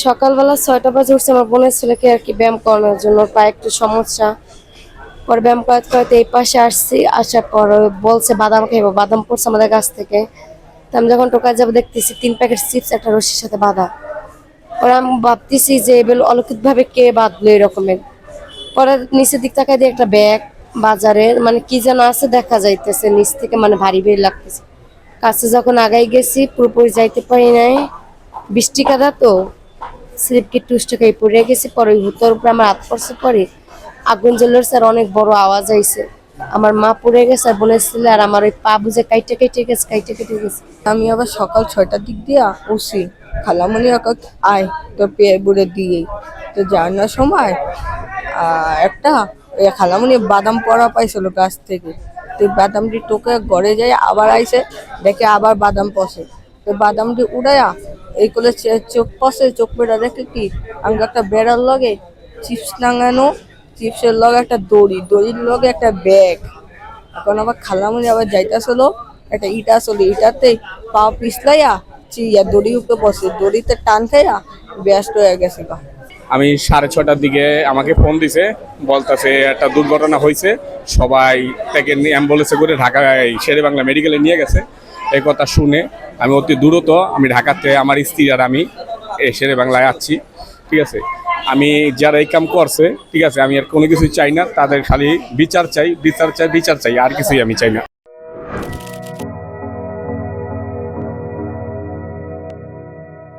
সকালবেলা ৬টা বাজে উঠছে আমার বোনের ছেলেকে আর কি ব্যায়াম করানোর জন্য, পায়ে একটু সমস্যা। পরে ব্যায়াম করাতে করাতে এই পাশে আসছি, আসার পর ও বলছে বাদাম খাইবো, বাদাম পড়ছে আমাদের গাছ থেকে। তো আমি যখন টোকায় যাবো দেখতেছি 3 প্যাকেট চিপস একটা রশির সাথে বাঁধা। পরে আমি ভাবতেছি যে এগুলো অলৌকিক ভাবে কে বাঁধলো এরকমের। পরে নিচের দিক তাকায় দিয়ে একটা ব্যাগ বাজারের মানে কি যেন আছে দেখা যাইতেছে নিচ থেকে, মানে ভারী ভারী লাগতেছে। কাছে যখন আগাই গেছি পুরোপুরি যাইতে পারি নাই, বৃষ্টি কাদা তো স্লিপ কি টুসটাকাই পড়ে গেছি। পরে ওই ভূতের উপরে আমার হাত পড়ছে, পরে আগুন জ্বলের স্যার অনেক বড় আওয়াজ আইছে। আমার মা পড়ে গেছে আর বোনের ছেলে, আর আমার ওই পা বুঝে কাইটে কেটে গেছে, কাইটে কেটে গেছে। আমি আবার সকাল 6টার দিক দিয়া উঠছি, খালামণি আয় তোর পেয়ে বুড়ে দিয়েই তো জানার সময় একটা খালামণি বাদাম পড়া পাইছিল গাছ থেকে। তো বাদামটি টোকে ঘরে যায়, আবার আইসে দেখে আবার বাদাম পসে। তো বাদামটি উড়াইয়া এই করে চোখ পসে, চোখ পেটা দেখে কি আমি একটা বেড়ার লগে চিপস টাঙানো, চিপসের লগে একটা দড়ির লগে একটা ব্যাগ। এখন আবার খালামণি আবার যাইতেছিল, একটা ইটা আসলে ইটাতে পা পিছলাইয়া চিয়া দড়ি উপরে বসে, দড়িতে টান খাইয়া ব্যস্ত হয়ে গেছিল। আমি 6:30টার দিকে আমাকে ফোন দিছে, বলতেছে একটা দুর্ঘটনা হয়েছে, সবাই তাকে অ্যাম্বুলেন্সে করে ঢাকায় শেরেবাংলা মেডিকেলে নিয়ে গেছে। এই কথা শুনে আমি অতি দ্রুত আমি ঢাকাতে আমার স্ত্রী আর আমি শেরেবাংলায় আসছি। ঠিক আছে, আমি যারা এই কাম করছে, ঠিক আছে, আমি আর কোনো কিছু চাই না, তাদের খালি বিচার চাই, বিচার চাই, বিচার চাই, আর কিছুই আমি চাই না।